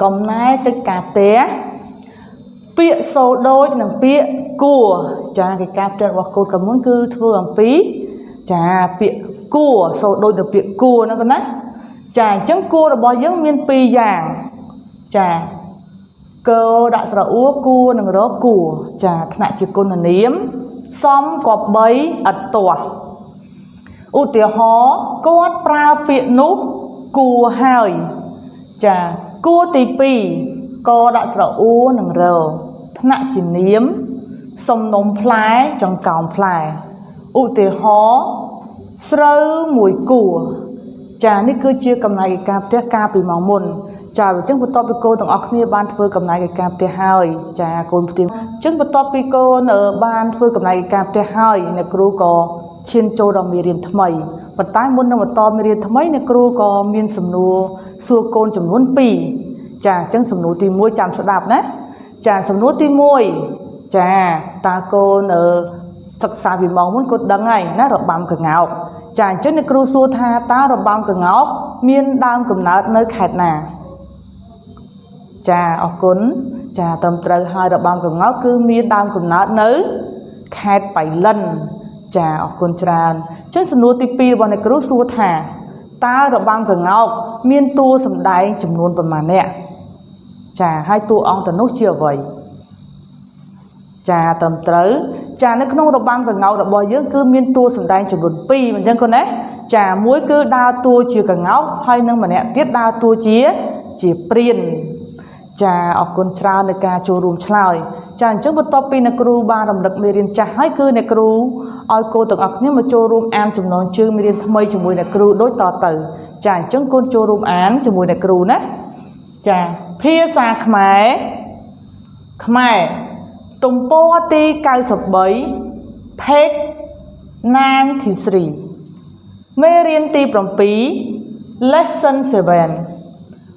Cầm nái tới cạp té Pịa sâu đôi nâng pịa cua Chà cái cạp té hoặc cô cầm muốn cư thưa ẩm phí Chà pịa cua sâu đôi nâng pịa cua nó con á Chà chẳng cua là bó dưỡng miên pi vàng Chà cơ đã sở úa cua nâng đó cua Chà thạ chì cô nà niếm Xong có bấy ật tỏa Ú tìa hó cô hát prao pịa núp cua hơi Chà cua tì pì cô đã sở úa nâng rờ thạ chì niếm Xong nông phái trong còng phái Ú tìa hó srơ mùi cua Chà ní cứ chia cầm này cái cạp ca bị mong môn Chà vì chứng bật tốt bị cô tổng ọc ní ban thưa cầm này cái cạp tê hơi Chà cô một tiếng chứng bật tốt bị cô nở ban thưa cầm này cái cạp tê hơi Nè kru có chiên châu đồng mì riêng thầm mây Và tái môn nâng bật tốt mì riêng thầm mây Nè kru có miên sầm nô xua côn chầm nuôn pì Chà chứng sầm nô tìm môi chạm sọ đạp ná Chà sầm nô tìm môi Chà ta cô nở thật xa vì mong muốn cô đăng ngay ná rồi băm cả ngạo Chà chứ nè kru xua tha ta rồi băm cả ngọc Miên đam cầm nát nơi khẹt nà Chà ọc cún Chà tầm trời hai rồi băm cả ngọc cứ miên đam cầm nát nơi khẹt bảy lần Chà ọc cún tràn Chứ sân nô tí pi bọn nè kru xua tha Ta rồi băm cả ngọc Miên tua sầm đáy chùm luôn vào mà nè Chà hai tua ông tần nốt chia vậy Chà tầm tới Chà nó không đọc băng cả ngọc đọc bò dưỡng cứ miên tua sầm đáy chùm luôn pi mình chân con ấy Chà muối cứ đa tua chìa cả ngọc Hay nâng mà nè tiết đa tua chìa priên Chà ọc con trao nè ca chô rùm chlai Chà chẳng bật tốt pi nè kru ba rầm đực mê riêng chà hay cứ nè kru Ôi cô từng ọc nhưng mà chô rùm án chùm nón chư mê riêng thâm mây chùm mùi nè kru đối tỏ tử Chà chẳng con chô rùm án chùm mùi nè kru ná Chà phía xa khmai Tùng bố ti cao sập bấy Phết Nang thị sri Mê riêng ti bỏng phí Lesson 7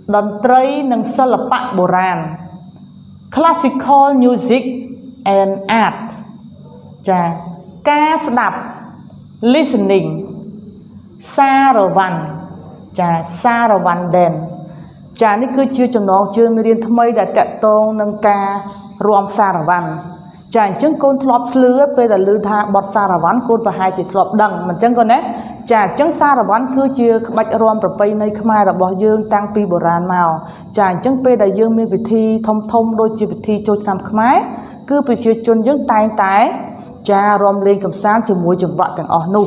Đòn trây nâng sơ lập bạc bồ ràn Classical music and art Chà ca đạp Listening Sa rờ văn Chà sa rờ văn đèn Chà ní cứ chưa chồng nó chưa mê riêng thâm mây đã tẹt tôn nâng ca Rùm xa rà văn Chà chứng côn thọp lứa Bây giờ lưu tha bọt xa rà văn Côn và hai chỉ thọp đằng Mình chân con ấy Chà chứng xa rà văn cứ chưa bạch rùm bà bây này khmai rà bỏ dương tăng pi bồ ràn màu Chà chứng bây giờ dương mi vị thi thông thông đôi chi vị thi chô năm khmai Cứ bị chưa chôn dương tay tái Chà rùm lên cầm sáng chừng mùi chừng vợ càng ổ nụ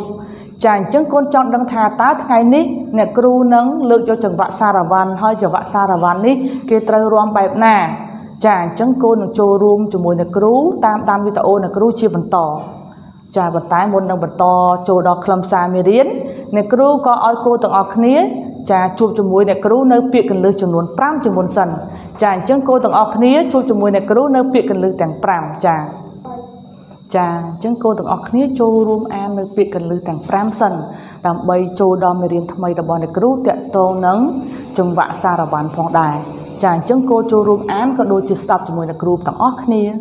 Chà chứng côn chọn đăng thà tá ngày ní Nè kru nâng lựa cho chừng vợ xa rà văn Hơi chừng vợ xa rà văn ní Kê trời rùm bạp nà Chà chẳng cô nâng chô rùm cho mùi nè kru Tam vi ta ô nè kru chia bần tỏ Chà bần tái môn nâng bần tỏ chô đo khlam xa mê riêng Nè kru có oi cô tầng ọc khní Chà chụp cho mùi nè kru nâng piệt cần lưu chùm luôn pram cho môn sân Chà chẳng cô tầng ọc khní chụp cho mùi nè kru nâng piệt cần lưu tàng pram Chà Chà chẳng cô tầng ọc khní chô rùm an nâng piệt cần lưu tàng pram sân Đàm bây chô đo mê riêng thầm mây đà bò nè kru tẹt tô nâng Chông vạ xa rà bàn phong đài Chà chứng cô chô rùm án có đôi chì stop cho mùi nè kru tặng óc nè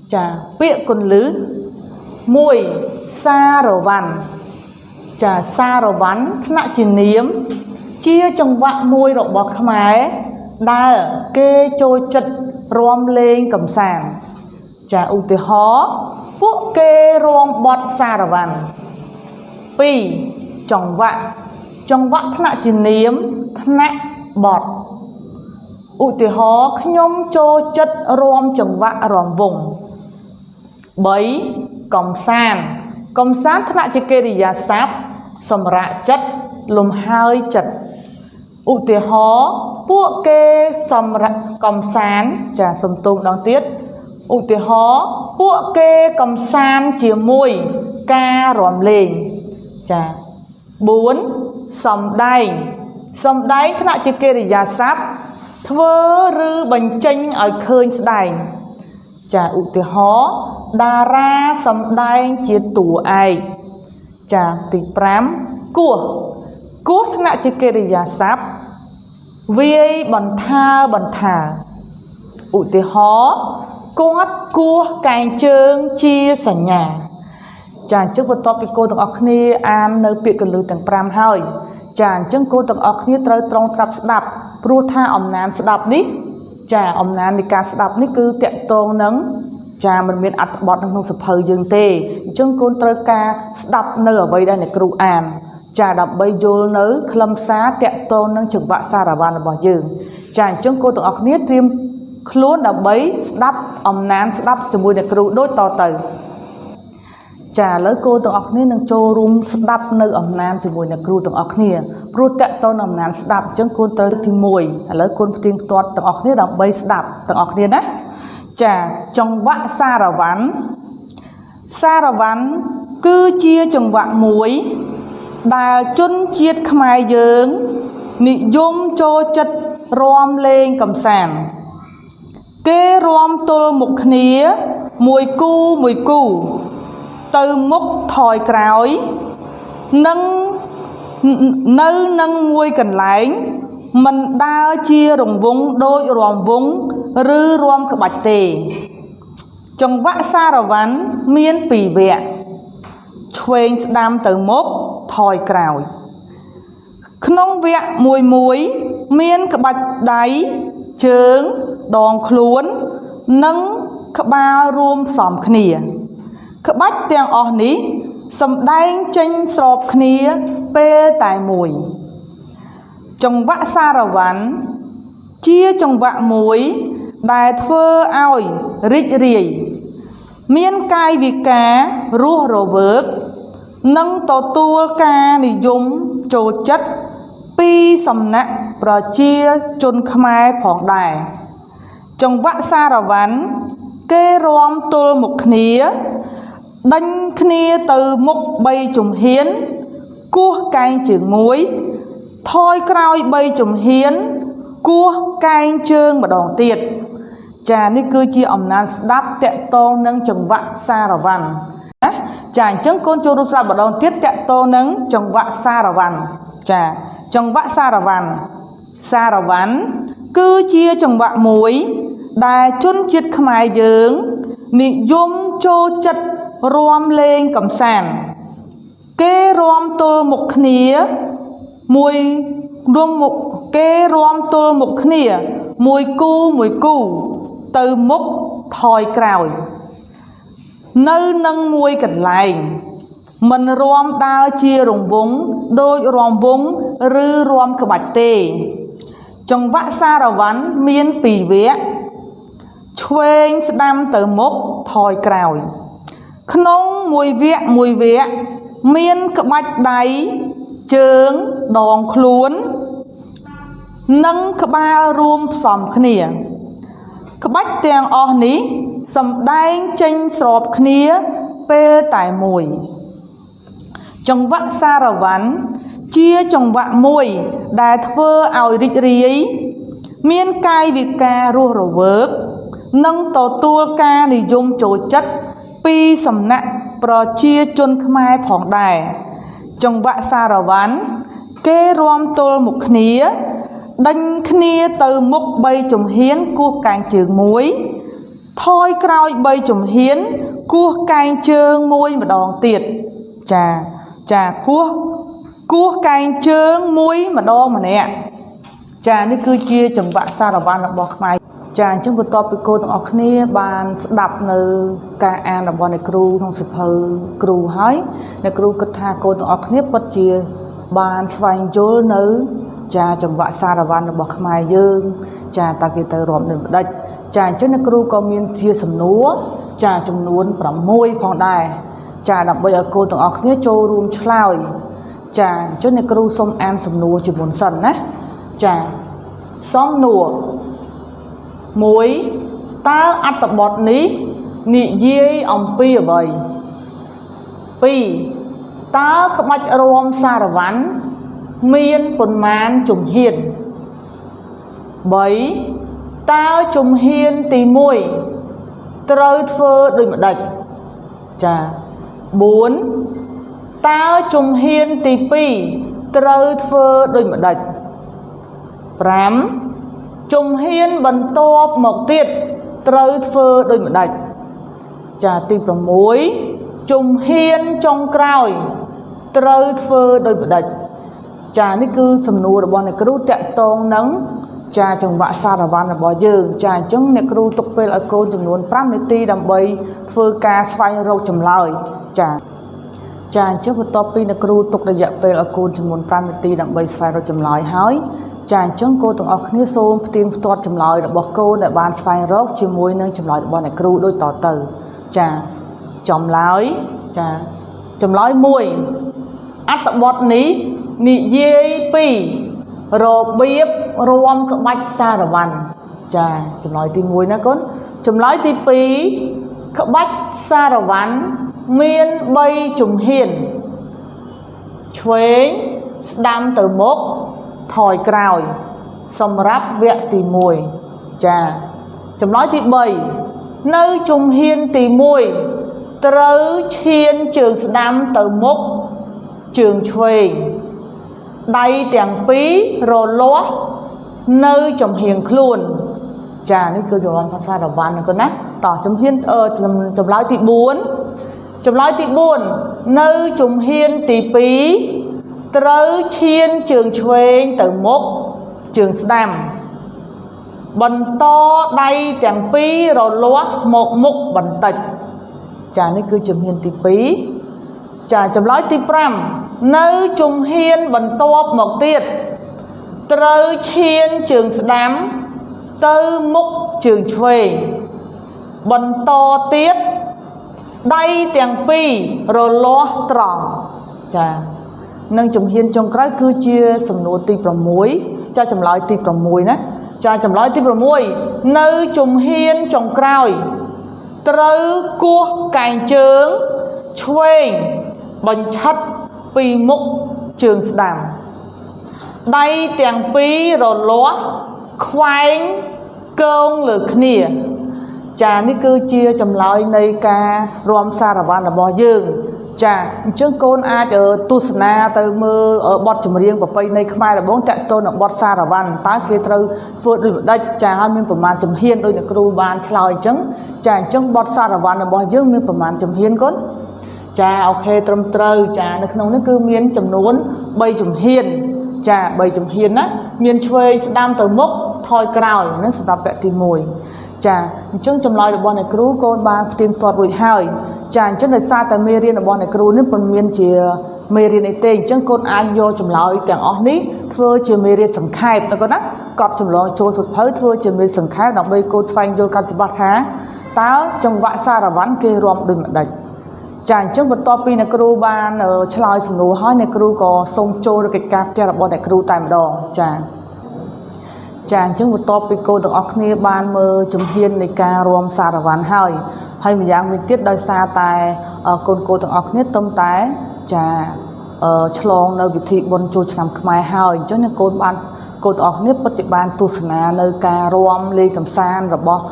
Chà bịa con lứ Mùi xa rổ văn Chà xa rổ văn Nạ chì niếm Chia trong vạ mùi rổ bọt khmai Đà kê chô chất Rôm lên cầm sàn Chà ưu tì hó Bụa kê rôm bọt xa rổ văn Pi trong vạ nạ chì niếm Nạ bọt Ụ tì hó nhóm chô chất rôm chồng vạ ròm vùng Bấy Công sàn thân nạ chì kê rì giá sáp Xâm rạ chất Lùm hơi chất Ụ tì hó Bụa kê xâm rạ Công sàn Chà xâm tôm đáng tiết Ụ tì hó Bụa kê công sàn chìa mùi Ca ròm lên Chà 4. Xâm đáy thân nạ chì kê rì giá sáp Thơ rư bánh chênh ở khơi đài Chà ụ tì hó Đà ra xâm đáy chia tù ai Chà tì pram Cua thân nạ chì kê rì giá sáp Vi ấy bần thà Ụ tì hó Cua cài chơn chia sẵn nhà Chà trước bật tốt bị cô tầng ọc khní An nơi biệt cần lưu tầng pram hơi ចាអញ្ចឹងគួរទាំងអស់គ្នាត្រូវត្រង់ត្រាប់ស្ដាប់ព្រោះថាអំណាចស្ដាប់នេះចាអំណាចនៃការស្ដាប់នេះគឺតកតងនឹងចាមិនមានអត្ថបទនៅក្នុងសភៅយើងទេអញ្ចឹងគួរត្រូវការស្ដាប់នៅអ្វីដែលអ្នកគ្រូអានចាដើម្បីយល់នៅខ្លឹមសារតកតងនឹងចង្វាក់សារវ័នរបស់យើងចាអញ្ចឹងគួរទាំងអស់គ្នាត្រៀមខ្លួនដើម្បីស្ដាប់អំណាចស្ដាប់ជាមួយអ្នកគ្រូដូចតទៅចាឥឡូវគួរទាំងអស់គ្នានឹងចូលរួមស្ដាប់នៅអំណាចជាមួយអ្នកគ្រូទាំងអស់គ្នាព្រោះតកតងអំណាចស្ដាប់អញ្ចឹងគួរត្រូវទី1ឥឡូវគួរផ្ទៀងផ្ទាត់ទាំងអស់គ្នាដើម្បីស្ដាប់ទាំងអស់គ្នាណាចាចង្វាក់សារវ័នគឺជាចង្វាក់មួយដែលជនជាតិខ្មែរយើងនិយមចូលចិត្តរាំលេងកម្សាន្តគេរាំទល់មុខគ្នាមួយគូទៅមុខថយក្រោយនិងនៅនឹងមួយកន្លែងមិនដើរជារង្វង់ដូចរាំវង់ឬរាំក្បាច់ទេចង្វាក់សារវ័នមាន2វគ្គឆ្វេងស្ដាំទៅមុខថយក្រោយក្នុងវគ្គមួយមានក្បាច់ដៃជើងដងខ្លួននិងក្បាលរួមផ្សំគ្នាក្បាច់ទាំងអស់នេះសម្ដែងចេញស្របគ្នាពេលតែមួយចង្វាក់សារវ័នជាចង្វាក់មួយដែលធ្វើឲ្យរីករាយមានកាយវិការរស់រវើកនិងទទួលការនិយមចូលចិត្តពីសំណាក់ប្រជាជនខ្មែរផងដែរចង្វាក់សារវ័នគេរាំទល់មុខគ្នាដេញគ្នាទៅមុខ3ជំហានគោះកែងជើង1ថយក្រោយ3ជំហានគោះកែងជើងម្ដងទៀតចានេះគឺជាអំណាចស្ដាប់តកតងនឹងចង្វាក់សារវ័នណាចាអញ្ចឹងកូនចូលរួមស្ដាប់ម្ដងទៀតតកតងនឹងចង្វាក់សារវ័នចាចង្វាក់សារវ័នគឺជាចង្វាក់មួយដែលជនជាតិខ្មែរយើងនិយមចូលចិត្តរាំលេងកម្សាន្តគេរាំទល់មុខគ្នាមួយគូទៅមុខថយក្រោយនៅនឹងមួយកន្លែងមិនរាំដើរជារង្វង់ដូចរាំវង់ឬរាំក្បាច់ទេចង្វាក់សារវ័នមាន2វគ្គឆ្វេងស្ដាំទៅមុខថយក្រោយក្នុងមួយវគ្គមានក្បាច់ដៃជើងដងខ្លួននិងក្បាលរួមផ្សំគ្នាក្បាច់ទាំងអស់នេះសម្ដែងចេញស្របគ្នាពេលតែមួយចង្វាក់សារវ័នជាចង្វាក់មួយដែលធ្វើឲ្យរីករាយមានកាយវិការរស់រវើកនិងទទួលការនិយមចូលចិត្តពីសំណាក់ប្រជាជនខ្មែរផងដែរចង្វាក់សារវ័នគេរាំទល់មុខគ្នាដេញគ្នាទៅមុខ3ជំហានគោះកែងជើង1ថយក្រោយ3ជំហានគោះកែងជើង1ម្ដងទៀតចាគោះកែងជើង1ម្ដងម្នាក់ចានេះគឺជាចង្វាក់សារវ័នរបស់ខ្មែរចាអញ្ចឹងបន្ទាប់ពីកូនទាំងអស់គ្នាបានស្ដាប់នៅការអានរបស់អ្នកគ្រូក្នុងសៀវភៅគ្រូហើយអ្នកគ្រូគិតថាកូនទាំងអស់គ្នាពិតជាបានស្វែងយល់នៅចាចង្វាក់សារវ័នរបស់ខ្មែរយើងចាតើគេទៅរាប់នឹងម្ដេចចាអញ្ចឹងអ្នកគ្រូក៏មានជាសំណួរចាចំនួន6ផងដែរចាដើម្បីឲ្យកូនទាំងអស់គ្នាចូលរួមឆ្លើយចាអញ្ចឹងអ្នកគ្រូសូមអានសំណួរជាមុនសិនណាចាសំណួរ1តើអត្ថបទនេះនិយាយអំពីអ្វី2តើក្បាច់រាំសារវ័នមានប៉ុន្មានជំហាន3តើជំហានទី1ត្រូវធ្វើដូចម្ដេចចា4តើជំហានទី2ត្រូវធ្វើដូចម្ដេច5ជំហានបន្ទាប់មកទៀតត្រូវធ្វើដូចម្ដេចចាទី6ជំហានចុងក្រោយត្រូវធ្វើដូចម្ដេច ចានេះគឺសំណួររបស់អ្នកគ្រូតាក់ទងនឹងចាចង្វាក់សារវ័នរបស់យើងចាអញ្ចឹងអ្នកគ្រូទុកពេលឲ្យកូនចំនួន5នាទីដើម្បីធ្វើការស្វែងរកចម្លើយចាអញ្ចឹងបន្ទាប់ពីអ្នកគ្រូទុករយៈពេលឲ្យកូនចំនួន5នាទីដើម្បីស្វែងរកចម្លើយហើយចាអញ្ចឹងកូនទាំងអស់គ្នាសូមផ្ទៀងផ្ទាត់ចម្លើយរបស់កូនដែលបានស្វែងរកជាមួយនឹងចម្លើយរបស់អ្នកគ្រូដូចតទៅចាចម្លើយចាចម្លើយ1អត្ថបទនេះនិយាយពីរបៀបរួមក្បាច់សារវ័នចាចម្លើយទី1ណាកូនចម្លើយទី2ក្បាច់សារវ័នមាន3ជំហានឆ្វេងស្ដាំទៅមុខថយក្រោយសម្រាប់វគ្គទី1ចាចម្លើយទី3នៅជំហានទី1ត្រូវឈានជើងស្ដាំទៅមុខជើងឆ្វេងដៃទាំងពីររលាស់នៅចំហៀងខ្លួនចានេះគឺយល់ភាសារវ័នហ្នឹងណាតោះជំហានចម្លើយទី4ចម្លើយទី4នៅជំហានទី2ត្រូវឈានជើងឆ្វេងទៅមុខជើងស្ដាំបន្តដៃទាំងពីររលាស់មកមុខបន្តិចចានេះគឺជំហានទី2ចាចម្លើយទី5នៅជំហានបន្ទាប់មកទៀតត្រូវឈានជើងស្ដាំទៅមុខជើងឆ្វេងបន្តទៀតដៃទាំងពីររលាស់ត្រង់ចានិងជំហានចុងក្រោយគឺជាសំណួរទី6ចាចម្លើយទី6ណាចាចម្លើយទី6នៅជំហានចុងក្រោយត្រូវគោះកែងជើងឆ្វេងបញ្ឆិតពីមុខជើងស្ដាំដៃទាំងពីររលាស់ខ្វែងគងលើគ្នាចានេះគឺជាចម្លើយនៃការរួមសារវ័នរបស់យើងចាអញ្ចឹងកូនអាចទស្សនាទៅមើលបទចម្រៀងប្រពៃណីខ្មែរដំបូងតាក់ទងនឹងបទសារវ័នតើគេត្រូវធ្វើដូចម្ដេចចាហើយមានប្រមាណជំហានដោយអ្នកគ្រូបានឆ្លើយអញ្ចឹងចាអញ្ចឹងបទសារវ័នរបស់យើងមានប្រមាណជំហានកូនចាអូខេត្រឹមត្រូវចានៅក្នុងនេះគឺមានចំនួន3ជំហានចា3ជំហានណាមានឆ្វេងស្ដាំទៅមុខថយក្រោយហ្នឹងសម្រាប់វគ្គទី1ចាអញ្ចឹងចម្លើយរបស់អ្នកគ្រូកូនបានផ្ទៀងផ្ទាត់រួចហើយចាអញ្ចឹងដោយសារតែមេរៀនរបស់អ្នកគ្រូនេះមិនមានជាមេរៀនអីទេអញ្ចឹងកូនអាចយកចម្លើយទាំងអស់នេះធ្វើជាមេរៀនសង្ខេបណាកូនណាកត់ចម្លងចូលសៀវភៅធ្វើជាមេរៀនសង្ខេបដើម្បីកូនស្វែងយល់កាន់ច្បាស់ថាតើចង្វាក់សារវ័នគេរួមដូចម្ដេចចាអញ្ចឹងបន្ទាប់ពីអ្នកគ្រូបានឆ្លើយសំណួរហើយអ្នកគ្រូក៏សូមចូលកិច្ចការផ្ទះរបស់អ្នកគ្រូតែម្ដងចាអញ្ចឹងបន្ទាប់ពីកូនទាំងអស់គ្នាបានមើលជំហាននៃការរួមសារវ័នហើយម្យ៉ាងវិញទៀតដោយសារតែកូនទាំងអស់គ្នាទំតែចាឆ្លងនៅវិធីបុណ្យចូលឆ្នាំខ្មែរហើយអញ្ចឹងកូនទាំងអស់គ្នាពិតជាបានទស្សនានៅការរួមលេងកម្សាន្តរបស់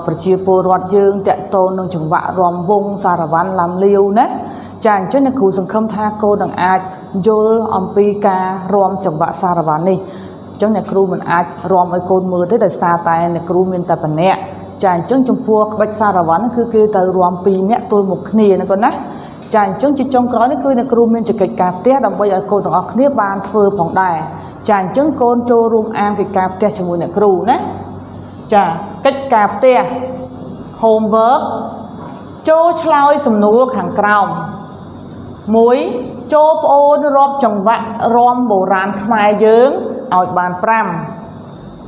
ប្រជាពលរដ្ឋយើងតាក់ទងនឹងចង្វាក់រាំវង់សារវ័នឡាំលាវណាចាអញ្ចឹងអ្នកគ្រូសង្ឃឹមថាកូននឹងអាចយល់អំពីការរួមចង្វាក់សារវ័ននេះអញ្ចឹងអ្នកគ្រូមិនអាចរួមឲ្យកូនមើលទេដោយសារតែអ្នកគ្រូមានតែប៉ុណ្ណេះចាអញ្ចឹងចំពោះក្បាច់សារវ័នគឺគេទៅរួម2នាក់ទល់មុខគ្នាណាកូនណាចាអញ្ចឹងជាចុងក្រោយនេះគឺអ្នកគ្រូមានកិច្ចការផ្ទះដើម្បីឲ្យកូនទាំងអស់គ្នាបានធ្វើផងដែរចាអញ្ចឹងកូនចូលរួមអានកិច្ចការផ្ទះជាមួយអ្នកគ្រូណាចាកិច្ចការផ្ទះ homework ចូលឆ្លើយសំណួរខាងក្រោម1ចូលប្អូនរាប់ចង្វាក់រាំបុរាណខ្មែរយើងឲ្យបាន5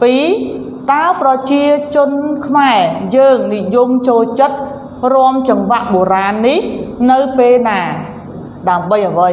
2តើប្រជាជនខ្មែរយើងនិយមចូលចិត្តរាំចង្វាក់បុរាណនេះនៅពេលណាដើម្បីអ្វី